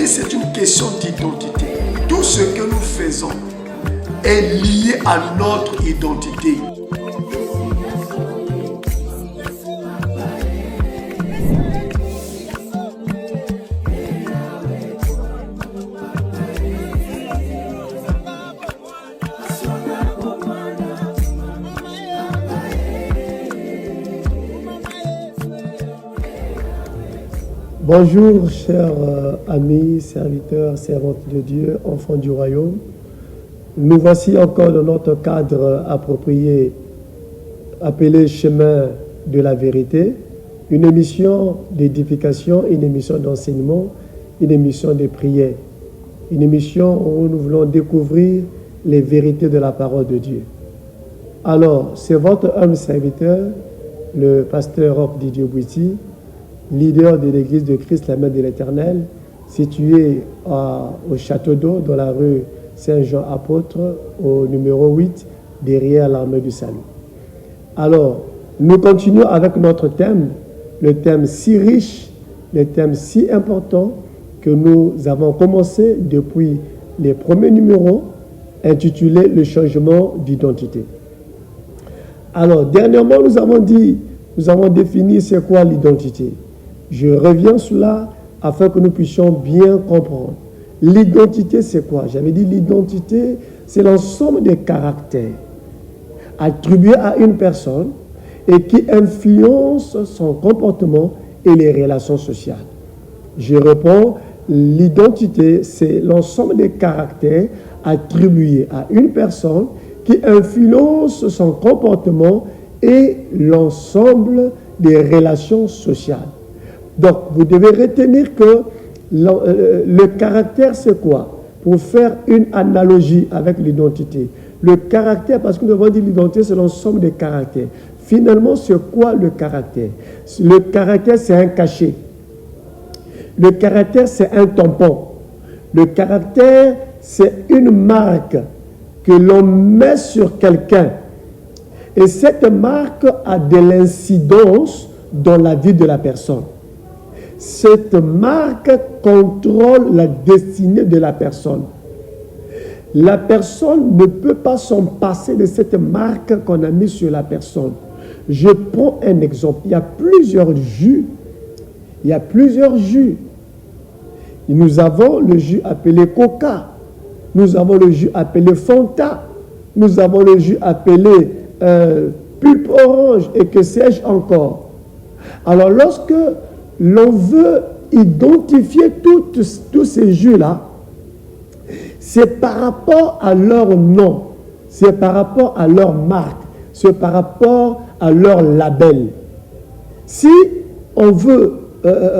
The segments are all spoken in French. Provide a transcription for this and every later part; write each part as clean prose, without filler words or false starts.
c'est une question d'identité. Tout ce que nous faisons est lié à notre identité. Bonjour, chers amis, serviteurs, servantes de Dieu, enfants du royaume. Nous voici encore dans notre cadre approprié, appelé Chemin de la vérité, une émission d'édification, une émission d'enseignement, une émission de prière, une émission où nous voulons découvrir les vérités de la parole de Dieu. Alors, c'est votre homme serviteur, le pasteur Roch Didier Bouiti, leader de l'église de Christ, la Main de l'Éternel, située au Château d'Eau, dans la rue Saint-Jean-Apôtre, au numéro 8, derrière l'armée du salut. Alors, nous continuons avec notre thème, le thème si riche, le thème si important que nous avons commencé depuis les premiers numéros, intitulé « Le changement d'identité ». Alors, dernièrement, nous avons défini c'est quoi l'identité. Je reviens sur cela afin que nous puissions bien comprendre. L'identité, c'est quoi? J'avais dit l'identité, c'est l'ensemble des caractères attribués à une personne et qui influencent son comportement et les relations sociales. Je réponds, l'identité, c'est l'ensemble des caractères attribués à une personne qui influencent son comportement et l'ensemble des relations sociales. Donc, vous devez retenir que le caractère, c'est quoi? Pour faire une analogie avec l'identité. Le caractère, parce que nous avons dit l'identité, c'est l'ensemble des caractères. Finalement, c'est quoi le caractère? Le caractère, c'est un cachet. Le caractère, c'est un tampon. Le caractère, c'est une marque que l'on met sur quelqu'un. Et cette marque a de l'incidence dans la vie de la personne. Cette marque contrôle la destinée de la personne. La personne ne peut pas s'en passer de cette marque qu'on a mise sur la personne. Je prends un exemple. Il y a plusieurs jus. Nous avons le jus appelé Coca. Nous avons le jus appelé Fanta. Nous avons le jus appelé Pulpe Orange et que sais-je encore. Alors, lorsque l'on veut identifier tous ces jus-là, c'est par rapport à leur nom, c'est par rapport à leur marque, c'est par rapport à leur label. Si on veut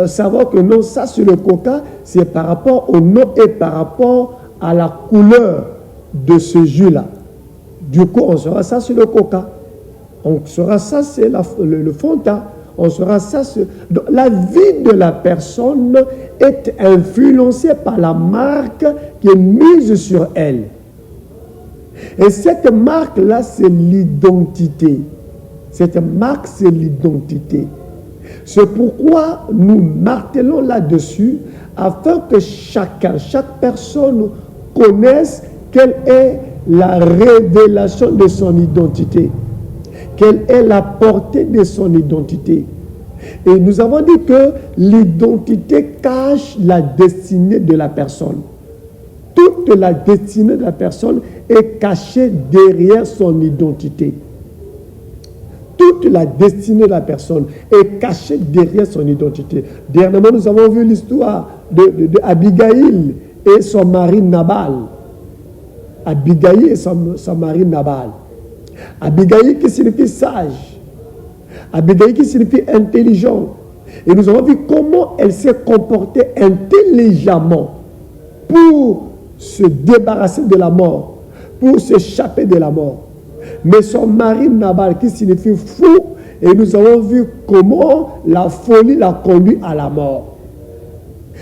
savoir que non, ça c'est le Coca, c'est par rapport au nom et par rapport à la couleur de ce jus-là. Du coup, on saura ça c'est le Coca. On saura ça c'est le Fanta. On saura ça. Donc, la vie de la personne est influencée par la marque qui est mise sur elle. Et cette marque-là, c'est l'identité. Cette marque, c'est l'identité. C'est pourquoi nous martelons là-dessus, afin que chaque personne connaisse quelle est la révélation de son identité. Quelle est la portée de son identité? Et nous avons dit que l'identité cache la destinée de la personne. Toute la destinée de la personne est cachée derrière son identité. Toute la destinée de la personne est cachée derrière son identité. Dernièrement, nous avons vu l'histoire de Abigail et son mari Nabal. Abigail et son mari Nabal. Abigail qui signifie sage. Abigail qui signifie intelligent. Et nous avons vu comment elle s'est comportée intelligemment pour se débarrasser de la mort, pour s'échapper de la mort. Mais son mari Nabal qui signifie fou, et nous avons vu comment la folie l'a conduit à la mort.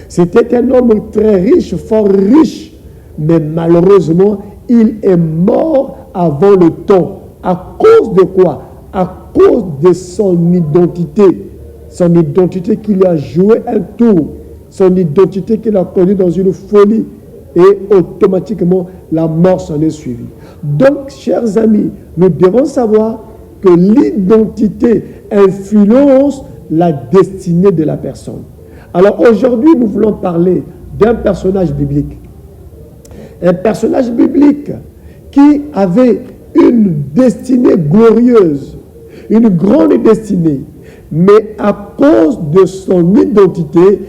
C'était un homme très riche, fort riche, mais malheureusement, il est mort avant le temps. À cause de quoi? À cause de son identité. Son identité qui lui a joué un tour. son identité qu'il a connue dans une folie et automatiquement la mort s'en est suivie. Donc, chers amis, nous devons savoir que l'identité influence la destinée de la personne. Alors aujourd'hui, nous voulons parler d'un personnage biblique. Un personnage biblique qui avait une destinée glorieuse, une grande destinée, mais à cause de son identité,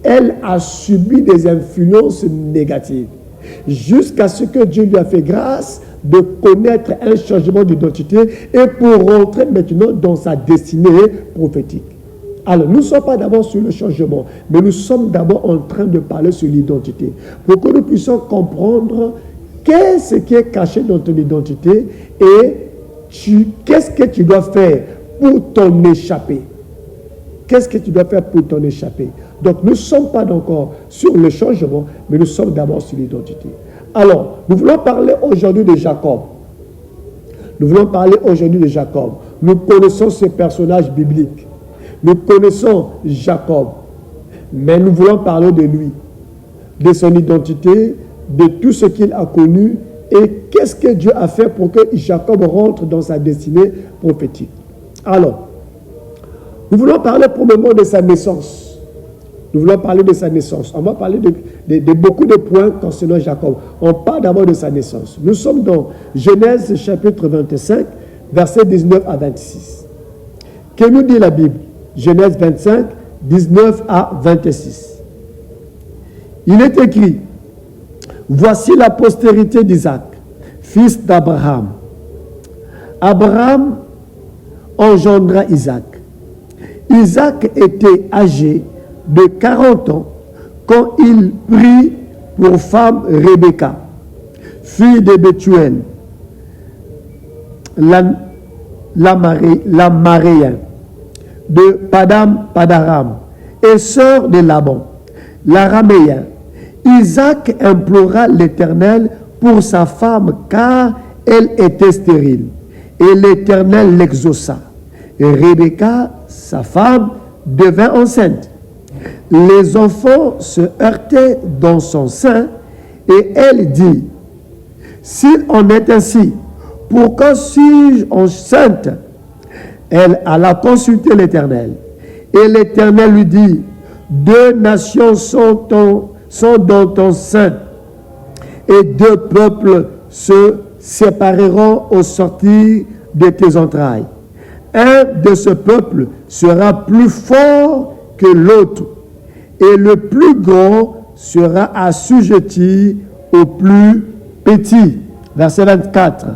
elle a subi des influences négatives. Jusqu'à ce que Dieu lui a fait grâce de connaître un changement d'identité et pour rentrer maintenant dans sa destinée prophétique. Alors, nous ne sommes pas d'abord sur le changement, mais nous sommes d'abord en train de parler sur l'identité. Pour que nous puissions comprendre qu'est-ce qui est caché dans ton identité et qu'est-ce que tu dois faire pour t'en échapper. Qu'est-ce que tu dois faire pour t'en échapper? Donc, nous ne sommes pas encore sur le changement, mais nous sommes d'abord sur l'identité. Alors, nous voulons parler aujourd'hui de Jacob. Nous voulons parler aujourd'hui de Jacob. Nous connaissons ce personnage biblique. Nous connaissons Jacob. Mais nous voulons parler de lui, de son identité, de tout ce qu'il a connu et qu'est-ce que Dieu a fait pour que Jacob rentre dans sa destinée prophétique. Alors, nous voulons parler pour le moment de sa naissance. Nous voulons parler de sa naissance. On va parler de beaucoup de points concernant Jacob. On parle d'abord de sa naissance. Nous sommes dans Genèse chapitre 25, versets 19 à 26. Que nous dit la Bible? Genèse 25, 19 à 26. Il est écrit: voici la postérité d'Isaac, fils d'Abraham. Abraham engendra Isaac. Isaac était âgé de 40 ans quand il prit pour femme Rebecca, fille de Bethuel, l'Amaréen, de Padam-Padaram, et sœur de Laban, l'Araméen. Isaac implora l'Éternel pour sa femme, car elle était stérile, et l'Éternel l'exauça. Et Rebecca, sa femme, devint enceinte. Les enfants se heurtaient dans son sein, et elle dit: s'il en est ainsi, pourquoi suis-je enceinte? Elle alla consulter l'Éternel. Et l'Éternel lui dit: deux nations sont dans ton sein, et deux peuples se sépareront au sortir de tes entrailles. Un de ce peuple sera plus fort que l'autre, et le plus grand sera assujetti au plus petit. Verset 24.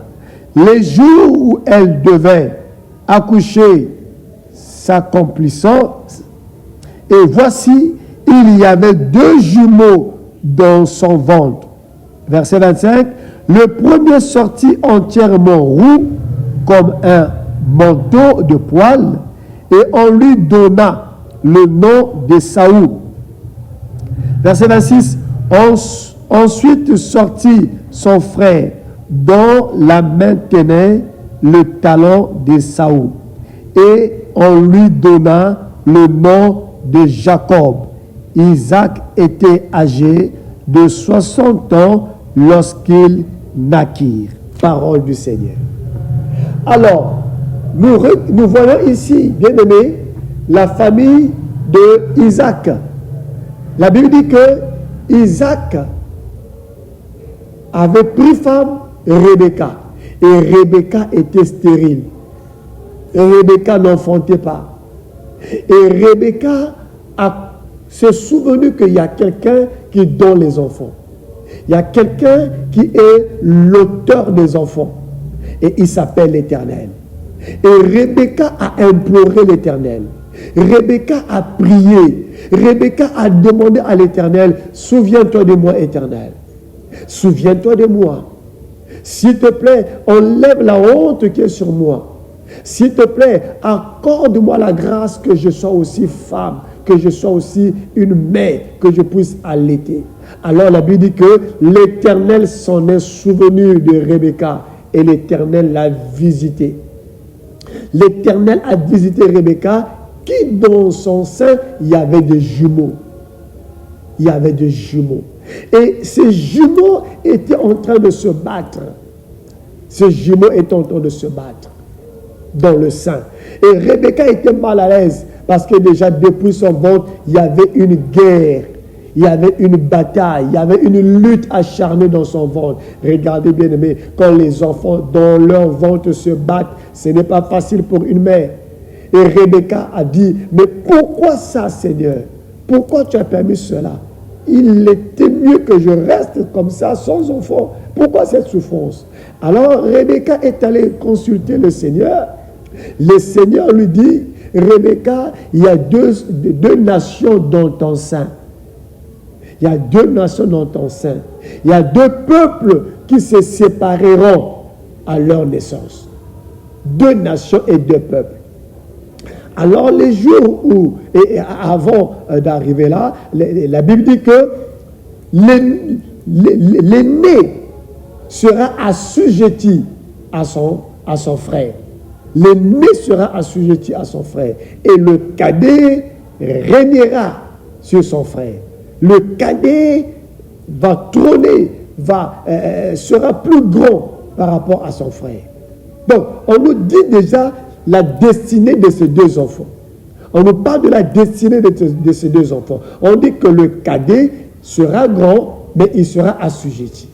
Les jours où elle devait accoucher s'accomplissant, et voici, il y avait deux jumeaux dans son ventre. Verset 25. Le premier sortit entièrement roux comme un manteau de poil, et on lui donna le nom de Saoul. Verset 26. Ensuite sortit son frère, dont la main tenait le talon de Saoul, et on lui donna le nom de Jacob. Isaac était âgé de 60 ans lorsqu'il naquit. Parole du Seigneur. Alors, nous voyons ici, bien aimé, la famille de Isaac. La Bible dit que Isaac avait pris femme Rebecca. Et Rebecca était stérile. Et Rebecca n'enfantait pas. Et Rebecca s'est souvenu qu'il y a quelqu'un qui donne les enfants. Il y a quelqu'un qui est l'auteur des enfants. Et il s'appelle l'Éternel. Et Rebecca a imploré l'Éternel. Rebecca a prié. Rebecca a demandé à l'Éternel: souviens-toi de moi, Éternel. Souviens-toi de moi. S'il te plaît, enlève la honte qui est sur moi. S'il te plaît, accorde-moi la grâce que je sois aussi femme, que je sois aussi une mère, que je puisse allaiter. Alors la Bible dit que l'Éternel s'en est souvenu de Rebecca et l'Éternel l'a visité. L'Éternel a visité Rebecca, qui dans son sein, il y avait des jumeaux. il y avait des jumeaux. Et ces jumeaux étaient en train de se battre. Ces jumeaux étaient en train de se battre dans le sein. Et Rebecca était mal à l'aise parce que déjà depuis son ventre, il y avait une guerre. Il y avait une bataille, il y avait une lutte acharnée dans son ventre. Regardez bien aimé, quand les enfants dans leur ventre se battent, ce n'est pas facile pour une mère. Et Rebecca a dit, mais pourquoi ça, Seigneur? Pourquoi tu as permis cela? Il était mieux que je reste comme ça, sans enfant. Pourquoi cette souffrance? Alors Rebecca est allée consulter le Seigneur. Le Seigneur lui dit, Rebecca, il y a deux nations dans ton sein. Il y a deux nations dans ton sein. Il y a deux peuples qui se sépareront à leur naissance. Deux nations et deux peuples. Alors les jours où, et avant d'arriver là, la Bible dit que l'aîné sera assujetti à son frère. L'aîné sera assujetti à son frère. Et le cadet régnera sur son frère. Le cadet va trôner, sera plus grand par rapport à son frère. Donc, on nous dit déjà la destinée de ces deux enfants. On nous parle de la destinée de ces deux enfants. On dit que le cadet sera grand, mais il sera assujetti.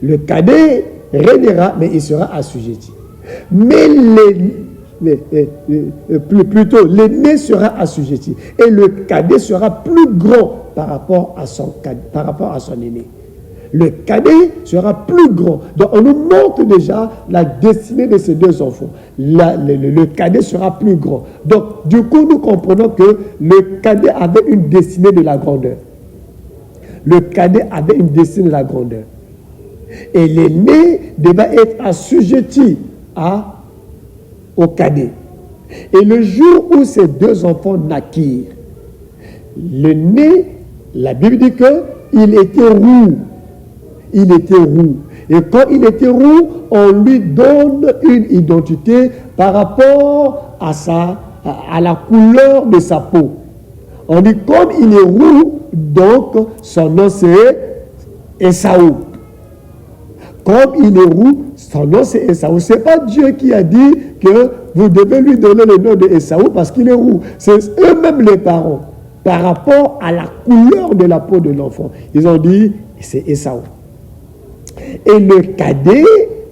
Le cadet régnera, mais il sera assujetti. Mais plutôt, l'aîné sera assujetti. Et le cadet sera plus grand par rapport à son aîné. Le cadet sera plus grand. Donc, on nous montre déjà la destinée de ces deux enfants. Le cadet sera plus grand. Donc, du coup, nous comprenons que le cadet avait une destinée de la grandeur. Le cadet avait une destinée de la grandeur. Et l'aîné devait être assujetti au cadet. Et le jour où ces deux enfants naquirent, l'aîné, la Bible dit qu'il était roux. Il était roux. Et quand il était roux, on lui donne une identité par rapport à la couleur de sa peau. On dit comme il est roux, donc son nom c'est Esaü. Comme il est roux, son nom c'est Esaü. Ce n'est pas Dieu qui a dit que vous devez lui donner le nom de Esaü parce qu'il est roux. C'est eux-mêmes les parents. Par rapport à la couleur de la peau de l'enfant. Ils ont dit, c'est Esaü. Et le cadet,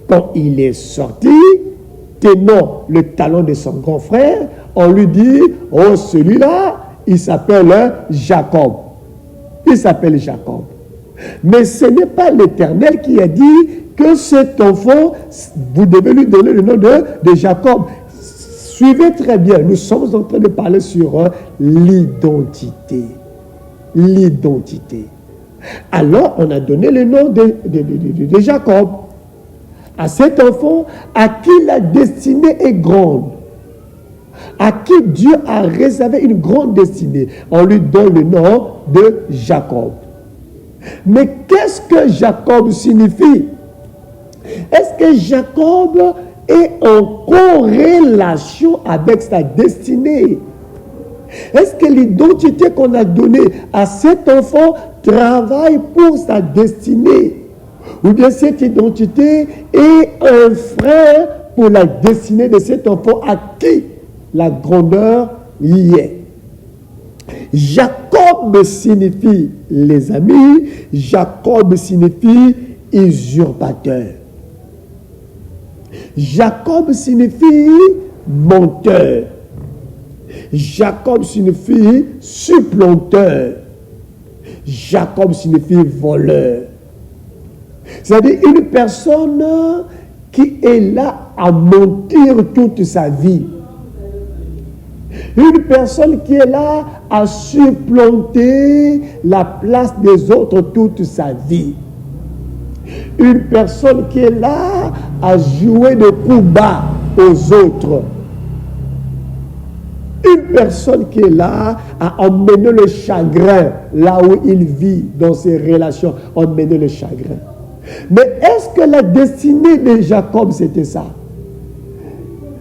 quand il est sorti, tenant le talon de son grand frère, on lui dit, oh celui-là, il s'appelle Jacob. Il s'appelle Jacob. Mais ce n'est pas l'Éternel qui a dit que cet enfant, vous devez lui donner le nom de Jacob. Suivez très bien, nous sommes en train de parler sur l'identité. L'identité. Alors, on a donné le nom de Jacob à cet enfant à qui la destinée est grande, à qui Dieu a réservé une grande destinée. On lui donne le nom de Jacob. Mais qu'est-ce que Jacob signifie? Est-ce que Jacob est en corrélation avec sa destinée? Est-ce que l'identité qu'on a donnée à cet enfant travaille pour sa destinée? Ou bien cette identité est un frein pour la destinée de cet enfant à qui la grandeur y est? Jacob signifie, les amis, Jacob signifie usurpateur. Jacob signifie menteur. Jacob signifie supplanteur. Jacob signifie voleur. C'est-à-dire une personne qui est là à mentir toute sa vie. Une personne qui est là à supplanter la place des autres toute sa vie. Une personne qui est là à jouer de coups bas aux autres. Une personne qui est là à emmener le chagrin là où il vit dans ses relations, emmener le chagrin. Mais est-ce que la destinée de Jacob c'était ça?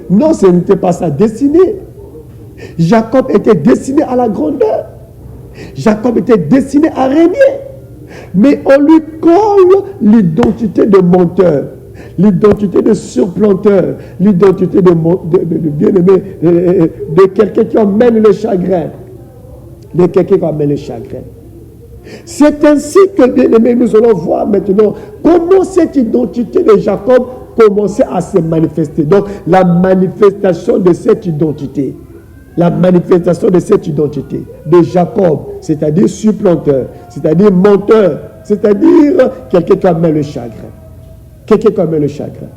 Non, ce n'était pas sa destinée. Jacob était destiné à la grandeur. Jacob était destiné à régner. Mais on lui colle l'identité de menteur, l'identité de surplanteur, l'identité de bien-aimé, de quelqu'un qui emmène le chagrin. De quelqu'un qui emmène le chagrin. C'est ainsi que, bien-aimé, nous allons voir maintenant comment cette identité de Jacob commençait à se manifester. Donc, la manifestation de cette identité. La manifestation de cette identité de Jacob, c'est-à-dire supplanteur, c'est-à-dire menteur, c'est-à-dire quelqu'un qui amène le chagrin. Quelqu'un qui amène le chagrin.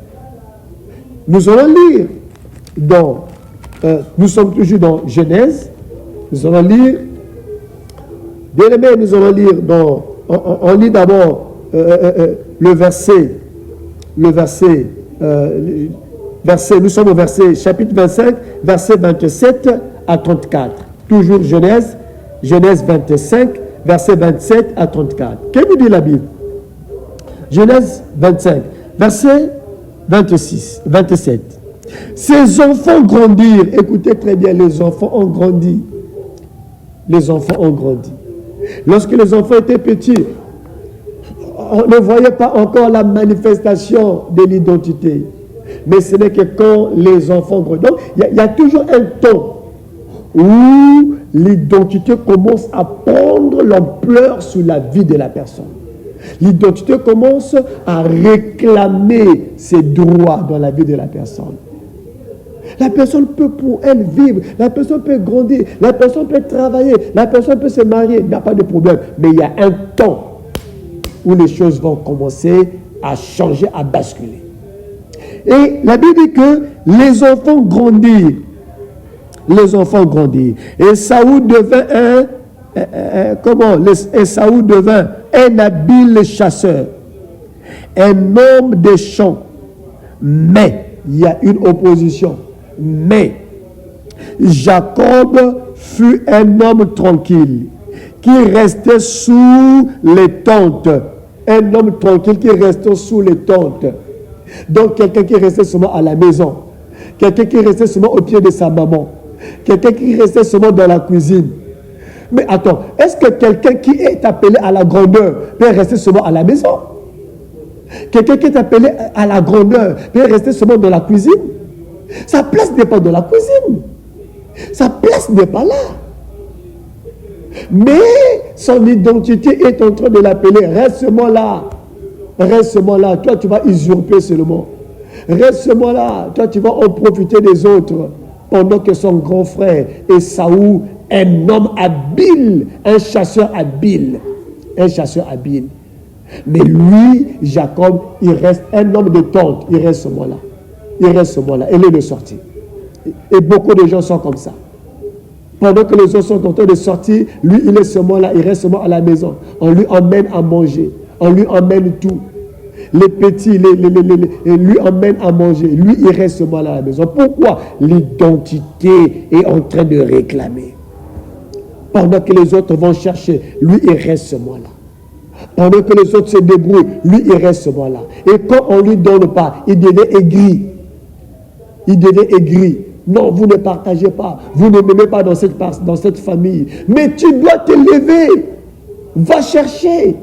Nous allons lire nous sommes toujours dans Genèse, nous allons lire, bien aimé, nous allons lire on lit d'abord le verset, nous sommes au verset, chapitre 25, verset 27 à 34. Toujours Genèse 25, verset 27 à 34. Qu'est-ce que dit la Bible? Genèse 25, verset 27. Ces enfants grandirent. Écoutez très bien, les enfants ont grandi. Les enfants ont grandi. Lorsque les enfants étaient petits, on ne voyait pas encore la manifestation de l'identité. Mais ce n'est que quand les enfants grandissent. Donc, il y a toujours un temps où l'identité commence à prendre l'ampleur sur la vie de la personne. L'identité commence à réclamer ses droits dans la vie de la personne. La personne peut pour elle vivre, la personne peut grandir, la personne peut travailler, la personne peut se marier, il n'y a pas de problème. Mais il y a un temps où les choses vont commencer à changer, à basculer. Et la Bible dit que les enfants grandirent. Les enfants grandirent. Et Saoul devint Saoul devint un habile chasseur, un homme des champs. Mais, il y a une opposition. Mais, Jacob fut un homme tranquille, qui restait sous les tentes. Un homme tranquille qui restait sous les tentes. Donc, quelqu'un qui restait seulement à la maison. Quelqu'un qui restait seulement au pied de sa maman. Quelqu'un qui restait seulement dans la cuisine. Mais attends, est-ce que quelqu'un qui est appelé à la grandeur peut rester seulement à la maison? Quelqu'un qui est appelé à la grandeur peut rester seulement dans la cuisine? Sa place n'est pas dans la cuisine. Sa place n'est pas là. Mais son identité est en train de l'appeler. Reste seulement là. Reste seulement là. Toi, tu vas usurper seulement. Reste seulement là. Toi, tu vas en profiter des autres. Pendant que son grand frère Esaü, un homme habile, un chasseur habile. Un chasseur habile. Mais lui, Jacob, il reste un homme de tente. Il reste seulement là. Il reste seulement là. Il est de sortie. Et beaucoup de gens sont comme ça. Pendant que les autres sont en train de sortir, lui, il est seulement là. Il reste seulement à la maison. On lui emmène à manger. On lui emmène tout. Les petits, lui emmène à manger. Lui, il reste seulement là à la maison. Pourquoi? L'identité est en train de réclamer. Pendant que les autres vont chercher, lui, il reste seulement là. Pendant que les autres se débrouillent, lui, il reste seulement là. Et quand on ne lui donne pas, il devient aigri. Il devient aigri. Non, vous ne partagez pas. Vous ne m'aimez pas dans cette famille. Mais tu dois te lever. Va chercher.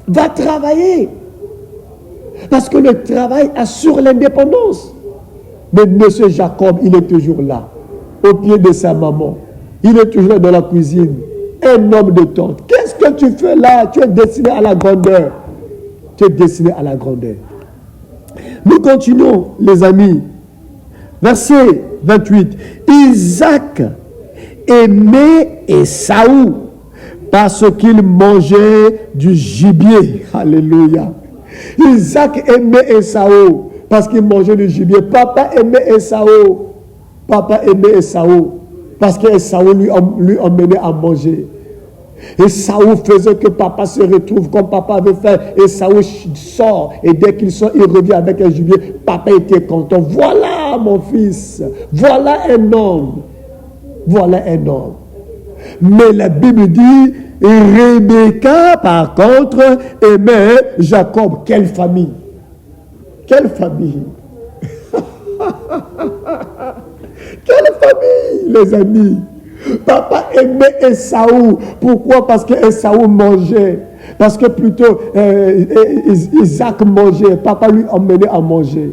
Va travailler. Parce que le travail assure l'indépendance. Mais M. Jacob, il est toujours là. Au pied de sa maman. Il est toujours là dans la cuisine. Un homme de tente. Qu'est-ce que tu fais là? Tu es destiné à la grandeur. Tu es destiné à la grandeur. Nous continuons, les amis. Verset 28. Isaac aimait Esaü parce qu'il mangeait du gibier. Alléluia. Isaac aimait Esaü parce qu'il mangeait du gibier. Papa aimait Esaü. Papa aimait Esaü parce qu'Esaü lui emmenait à manger. Esaü faisait que papa se retrouve comme papa avait fait. Esaü sort et dès qu'il sort, il revient avec un gibier. Papa était content. Voilà mon fils. Voilà un homme. Voilà un homme. Mais la Bible dit, Rebecca par contre aimait Jacob. Quelle famille. Quelle famille. Quelle famille, les amis. Papa aimait Esaü. Pourquoi? Parce que Esaü mangeait. Parce que plutôt Isaac mangeait. Papa lui emmenait à manger.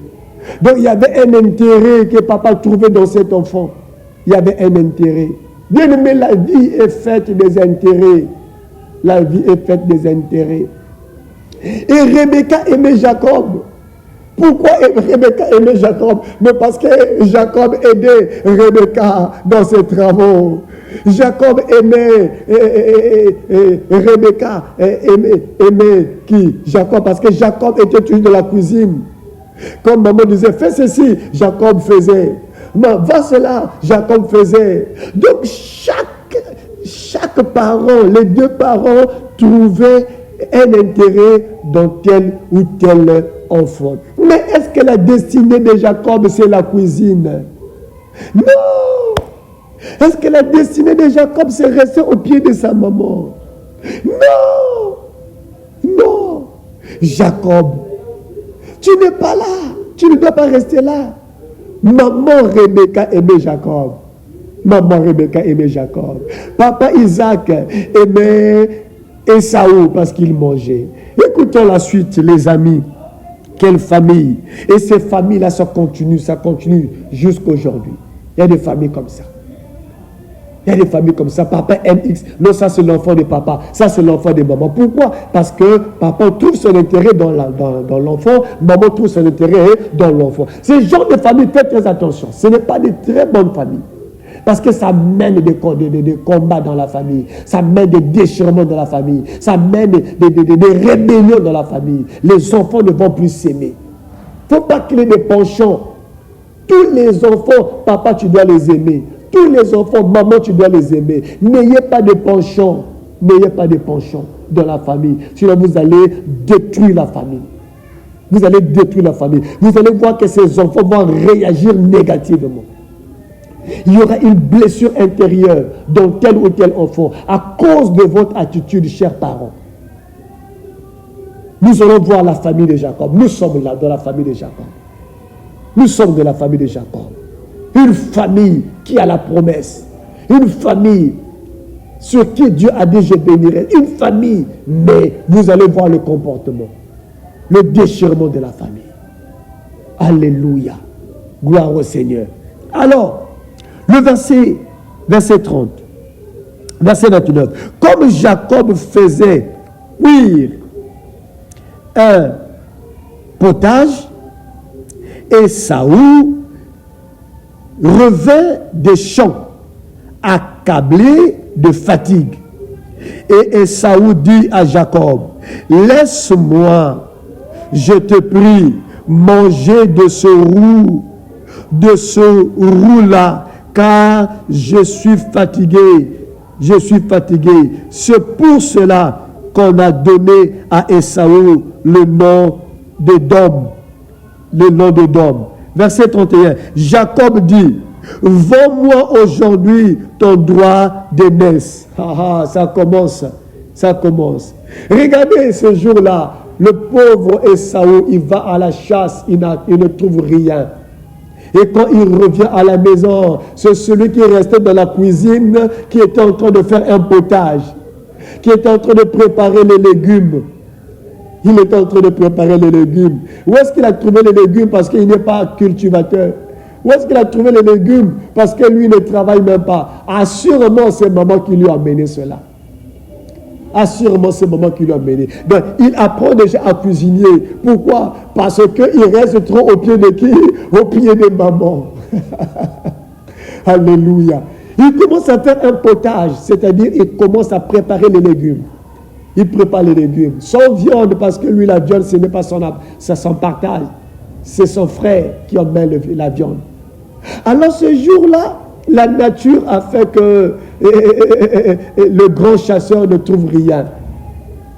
Donc il y avait un intérêt que papa trouvait dans cet enfant. Il y avait un intérêt. Bien aimé, la vie est faite des intérêts. La vie est faite des intérêts. Et Rebecca aimait Jacob. Pourquoi Rebecca aimait Jacob? Mais parce que Jacob aidait Rebecca dans ses travaux. Jacob aimait Rebecca, aimait qui? Jacob, parce que Jacob était toujours dans la cuisine. Comme maman disait, fais ceci, Jacob faisait. Va cela, Jacob faisait. Donc chaque parent, les deux parents trouvaient un intérêt dans tel ou tel enfant. Mais est-ce que la destinée de Jacob, c'est la cuisine? Non! Est-ce que la destinée de Jacob, c'est rester au pied de sa maman? Non! Non! Jacob, tu n'es pas là. Tu ne dois pas rester là. Maman Rebecca aimait Jacob. Maman Rebecca aimait Jacob. Papa Isaac aimait Esaü parce qu'il mangeait. Écoutons la suite, les amis. Quelle famille. Et ces familles-là, ça continue jusqu'à aujourd'hui. Il y a des familles comme ça. Il y a des familles comme ça. Papa MX. Non, ça c'est l'enfant de papa. Ça c'est l'enfant de maman. Pourquoi? Parce que papa trouve son intérêt dans l'enfant. Maman trouve son intérêt dans l'enfant. Ce genre de famille, faites très attention. Ce n'est pas de très bonnes familles. Parce que ça mène des combats dans la famille. Ça mène des déchirements dans la famille. Ça mène des rébellions dans la famille. Les enfants ne vont plus s'aimer. Il ne faut pas qu'il y ait des penchants. Tous les enfants, papa, tu dois les aimer. Tous les enfants, maman, tu dois les aimer. N'ayez pas de penchants. N'ayez pas de penchants dans la famille. Sinon, vous allez détruire la famille. Vous allez détruire la famille. Vous allez voir que ces enfants vont réagir négativement. Il y aura une blessure intérieure dans tel ou tel enfant à cause de votre attitude, chers parents. Nous allons voir la famille de Jacob. Nous sommes là dans la famille de Jacob. Nous sommes de la famille de Jacob. Une famille qui a la promesse. Une famille sur qui Dieu a dit je bénirai. Une famille, mais vous allez voir le comportement. Le déchirement de la famille. Alléluia. Gloire au Seigneur. Alors, le verset 30, verset 29. Comme Jacob faisait cuire un potage, Esaü revint des champs, accablé de fatigue. Et Esaü dit à Jacob, laisse-moi, je te prie, manger de ce roux-là, car je suis fatigué. C'est pour cela qu'on a donné à Esaü le nom de Dom. Verset 31. Jacob dit, vends-moi aujourd'hui ton droit d'aînesse. Ça commence. Regardez ce jour-là, le pauvre Esaü, il va à la chasse, il ne trouve rien. Et quand il revient à la maison, c'est celui qui restait dans la cuisine, qui était en train de faire un potage, qui était en train de préparer les légumes. Il était en train de préparer les légumes. Où est-ce qu'il a trouvé les légumes? Parce qu'il n'est pas cultivateur. Où est-ce qu'il a trouvé les légumes? Parce que lui ne travaille même pas. Assurément, c'est maman qui lui a amené cela. Assurément, c'est maman qui lui a amené. Donc, il apprend déjà à cuisiner. Pourquoi? Parce qu'il reste trop au pied de qui? Au pied de maman. Alléluia. Il commence à faire un potage, c'est-à-dire il commence à préparer les légumes. Il prépare les légumes. Sans viande, parce que lui, la viande, ce n'est pas son partage. C'est son frère qui emmène la viande. Alors, ce jour-là, la nature a fait que le grand chasseur ne trouve rien.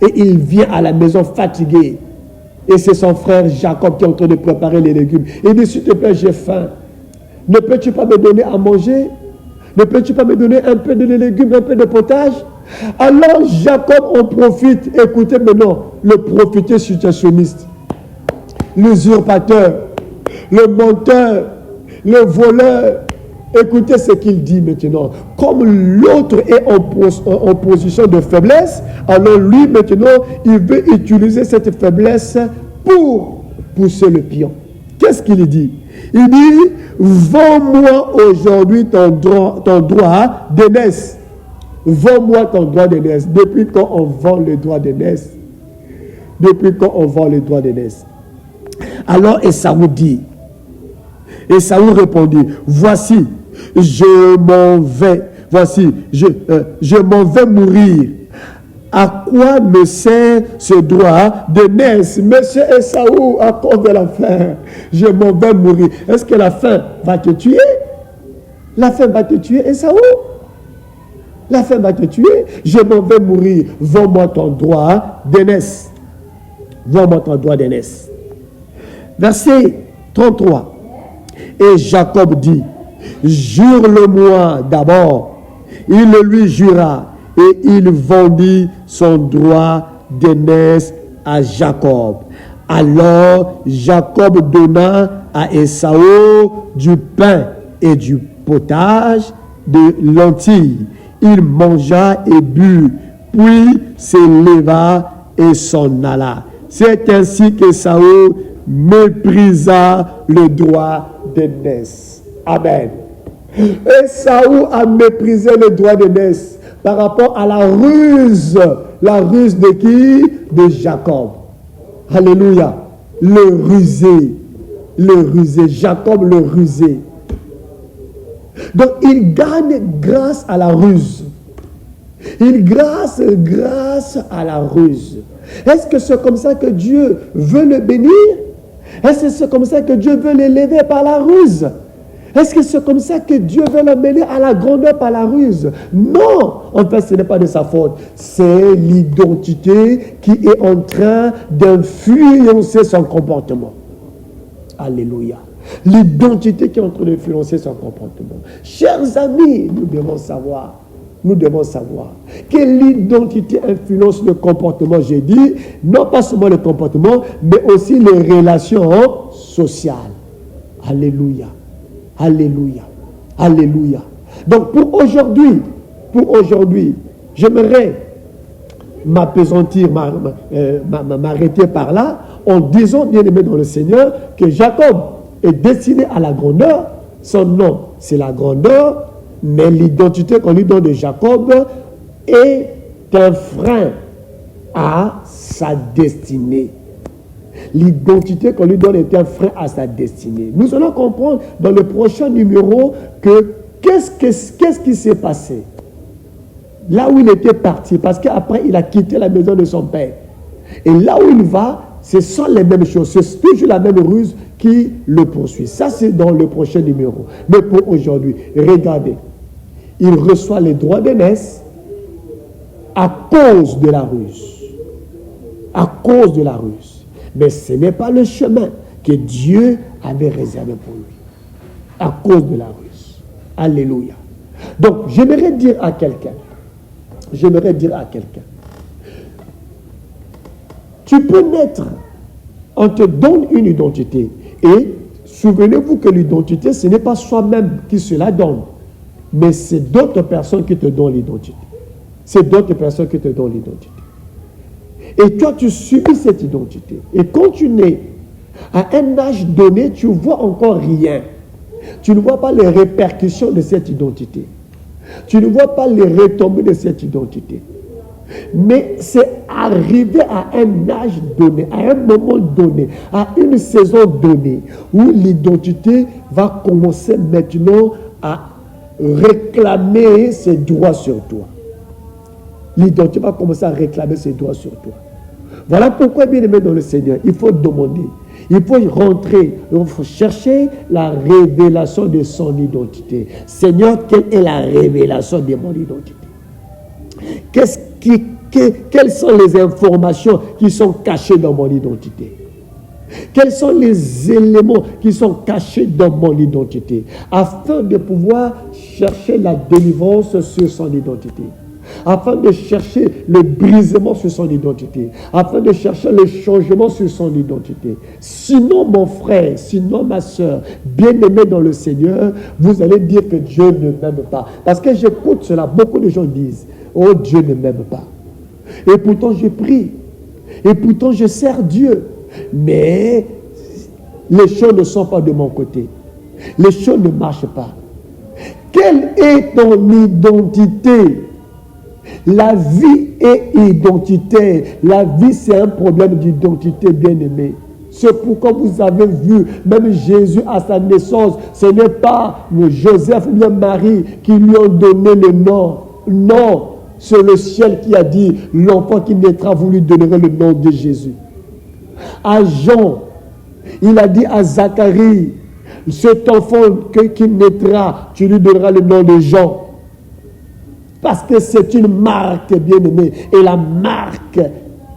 Et il vient à la maison fatigué. Et c'est son frère Jacob qui est en train de préparer les légumes. Il dit, s'il te plaît, j'ai faim. Ne peux-tu pas me donner à manger? Ne peux-tu pas me donner un peu de légumes, un peu de potage? Alors Jacob en profite. Écoutez maintenant, le prophète situationniste, l'usurpateur, le menteur, le voleur, Écoutez ce qu'il dit maintenant. Comme l'autre est en position de faiblesse, alors lui maintenant, il veut utiliser cette faiblesse pour pousser le pion. Qu'est-ce qu'il dit? Il dit, vends-moi aujourd'hui ton droit d'aînesse. Vends-moi ton droit d'aînesse. Depuis quand on vend le droit d'aînesse? Depuis quand on vend le droit d'aînesse? Alors Esaü dit, Esaü répondit, voici, je m'en vais mourir. À quoi me sert ce droit d'aînesse? Monsieur Esaü, à cause de la faim, je m'en vais mourir. Est-ce que la faim va te tuer? La faim va te tuer, Esaü? La faim va te tuer. Je m'en vais mourir. Vends-moi ton droit d'aînesse. Vends-moi ton droit d'aînesse. Verset 33. Et Jacob dit, jure-le-moi d'abord. Il le lui jura et il vendit son droit d'aînesse à Jacob. Alors Jacob donna à Esaü du pain et du potage de lentilles. Il mangea et but, puis se leva et s'en alla. C'est ainsi qu'Esaü méprisa le droit d'aînesse. Amen. Esaü a méprisé le droit d'aînesse par rapport à la ruse. La ruse de qui? De Jacob. Alléluia. Le rusé. Le rusé. Jacob le rusé. Donc il gagne grâce à la ruse. Il grâce à la ruse. Est-ce que c'est comme ça que Dieu veut le bénir? Est-ce que c'est comme ça que Dieu veut l'élever par la ruse? Est-ce que c'est comme ça que Dieu veut l'amener à la grandeur par la ruse? Non, en fait, ce n'est pas de sa faute. C'est l'identité qui est en train d'influencer son comportement. Alléluia. L'identité qui est en train d'influencer son comportement. Chers amis, nous devons savoir que l'identité influence le comportement, j'ai dit, non pas seulement le comportement, mais aussi les relations sociales. Alléluia. Alléluia. Alléluia. Donc pour aujourd'hui, j'aimerais m'appesantir, m'arrêter par là, en disant, bien aimé dans le Seigneur, que Jacob est destiné à la grandeur. Son nom, c'est la grandeur, mais l'identité qu'on lui donne de Jacob est un frein à sa destinée. L'identité qu'on lui donne est un frein à sa destinée. Nous allons comprendre dans le prochain numéro que qu'est-ce qui s'est passé là où il était parti, parce qu'après il a quitté la maison de son père. Et là où il va, ce sont les mêmes choses. C'est toujours la même ruse qui le poursuit. Ça, c'est dans le prochain numéro. Mais pour aujourd'hui, regardez. Il reçoit les droits d'aînesse à cause de la ruse. À cause de la ruse. Mais ce n'est pas le chemin que Dieu avait réservé pour lui. À cause de la ruse. Alléluia. Donc, j'aimerais dire à quelqu'un, tu peux naître, on te donne une identité. Et souvenez-vous que l'identité, ce n'est pas soi-même qui se la donne, mais c'est d'autres personnes qui te donnent l'identité. C'est d'autres personnes qui te donnent l'identité. Et toi, tu subis cette identité. Et quand tu nais, à un âge donné, tu ne vois encore rien. Tu ne vois pas les répercussions de cette identité. Tu ne vois pas les retombées de cette identité. Mais c'est arrivé à un âge donné, à un moment donné, à une saison donnée, où l'identité va commencer maintenant à réclamer ses droits sur toi. L'identité va commencer à réclamer ses droits sur toi. Voilà pourquoi, bien aimé dans le Seigneur, il faut demander, il faut rentrer, il faut chercher la révélation de son identité. Seigneur, quelle est la révélation de mon identité? Quelles sont les informations qui sont cachées dans mon identité? Quels sont les éléments qui sont cachés dans mon identité? Afin de pouvoir chercher la délivrance sur son identité. afin de chercher le brisement sur son identité, afin de chercher le changement sur son identité. Sinon, mon frère, sinon ma soeur, bien-aimé dans le Seigneur, vous allez dire que Dieu ne m'aime pas. Parce que j'écoute cela, beaucoup de gens disent, oh Dieu ne m'aime pas. Et pourtant je prie, et pourtant je sers Dieu, mais les choses ne sont pas de mon côté. Les choses ne marchent pas. Quelle est ton identité? La vie est identitaire. La vie, c'est un problème d'identité, bien-aimé. C'est pourquoi vous avez vu, même Jésus à sa naissance, ce n'est pas Joseph ou bien Marie qui lui ont donné le nom. Non, c'est le ciel qui a dit, l'enfant qui naîtra, vous lui donnerez le nom de Jésus. À Jean, il a dit à Zacharie, cet enfant qui naîtra, tu lui donneras le nom de Jean. Parce que c'est une marque, bien-aimée. Et la marque,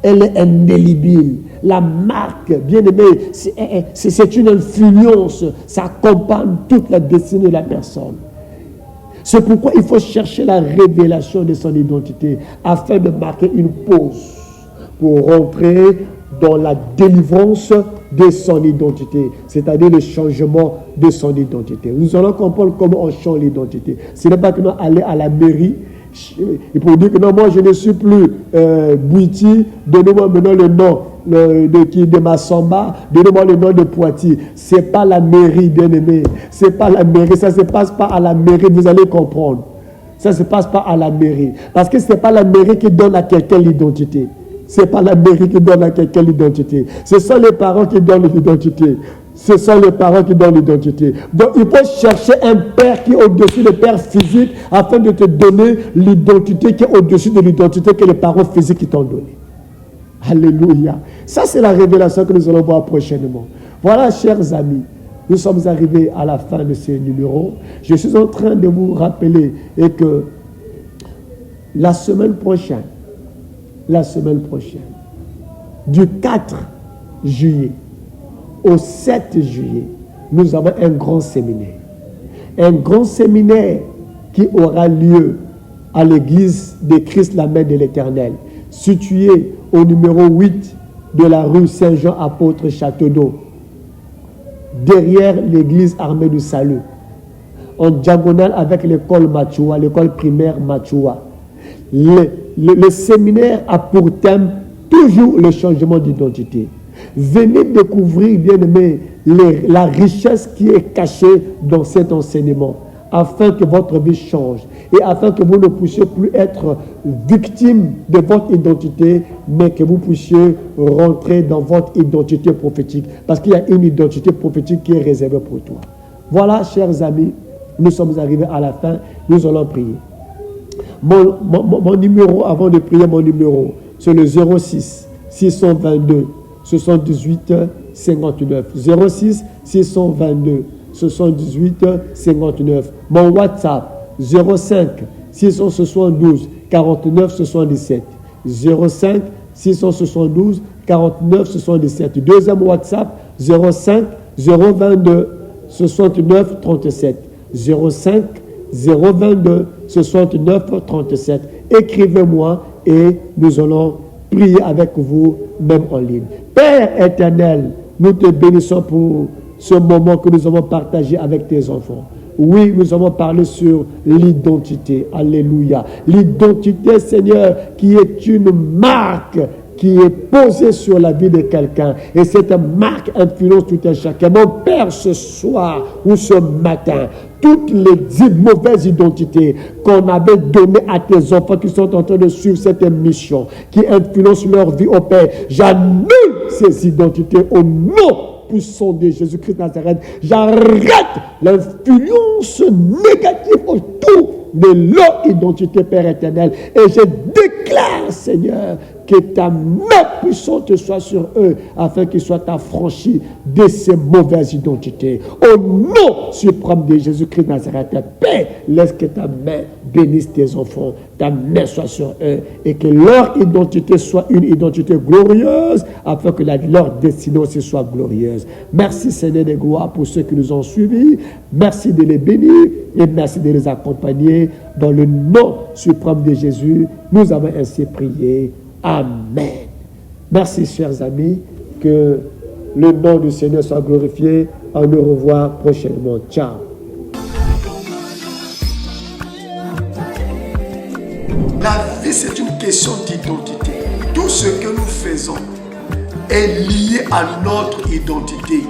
elle est indélébile. La marque, bien-aimée, c'est une influence. Ça accompagne toute la destinée de la personne. C'est pourquoi il faut chercher la révélation de son identité afin de marquer une pause pour rentrer dans la délivrance de son identité, c'est-à-dire le changement de son identité. Nous allons comprendre comment on change l'identité. Ce n'est pas que nous allons à la mairie et pour dire que non, moi je ne suis plus Bouiti, donnez-moi maintenant le nom de Massamba, donnez-moi le nom de Poitiers. Ce n'est pas la mairie, bien-aimé. Ce n'est pas la mairie, ça ne se passe pas à la mairie, vous allez comprendre. Ça ne se passe pas à la mairie. Parce que ce n'est pas la mairie qui donne à quelqu'un l'identité. Ce n'est pas la mairie qui donne à quelqu'un l'identité. Ce sont les parents qui donnent l'identité. Ce sont les parents qui donnent l'identité. Donc, il faut chercher un père qui est au-dessus du père physique afin de te donner l'identité qui est au-dessus de l'identité que les parents physiques t'ont donnée. Alléluia. Ça, c'est la révélation que nous allons voir prochainement. Voilà, chers amis, nous sommes arrivés à la fin de ce numéro. Je suis en train de vous rappeler que la semaine prochaine, du 4 juillet au 7 juillet, nous avons un grand séminaire. Un grand séminaire qui aura lieu à l'église de Christ, la Mère de l'Éternel, située au numéro 8 de la rue Saint-Jean, apôtre Château d'Eau, derrière l'église Armée du Salut, en diagonale avec l'école Machoua, l'école primaire Machoua. Le séminaire a pour thème toujours le changement d'identité. Venez découvrir, bien-aimés, la richesse qui est cachée dans cet enseignement, afin que votre vie change et afin que vous ne puissiez plus être victime de votre identité, mais que vous puissiez rentrer dans votre identité prophétique, parce qu'il y a une identité prophétique qui est réservée pour toi. Voilà, chers amis, nous sommes arrivés à la fin, nous allons prier. Mon numéro, avant de prier, mon numéro, c'est le 06 622 78 59. 06 622 78 59. Mon WhatsApp, 05 672 49 77. 05 672 49 77. Deuxième WhatsApp, 05 022 69 37. 05 022 69 37. Écrivez-moi et nous allons prier avec vous, même en ligne. Père éternel, nous te bénissons pour ce moment que nous avons partagé avec tes enfants. Oui, nous avons parlé sur l'identité. Alléluia. L'identité, Seigneur, qui est une marque qui est posée sur la vie de quelqu'un. Et cette marque influence tout un chacun. Mon Père, ce soir ou ce matin, toutes les 10 mauvaises identités qu'on avait données à tes enfants qui sont en train de suivre cette mission, qui influencent leur vie au Père, j'annule ces identités au nom puissant de Jésus-Christ de Nazareth. J'arrête l'influence négative autour de leur identité, Père éternel. Et je déclare, Seigneur, Que ta main puissante soit sur eux afin qu'ils soient affranchis de ces mauvaises identités. Au nom suprême de Jésus-Christ de Nazareth, Père, laisse que ta main bénisse tes enfants, ta main soit sur eux et que leur identité soit une identité glorieuse afin que leur destinée aussi soit glorieuse. Merci Seigneur de gloire pour ceux qui nous ont suivis. Merci de les bénir et merci de les accompagner. Dans le nom suprême de Jésus, nous avons ainsi prié. Amen. Merci, chers amis. Que le nom du Seigneur soit glorifié. On nous revoit prochainement. Ciao. La vie, c'est une question d'identité. Tout ce que nous faisons est lié à notre identité.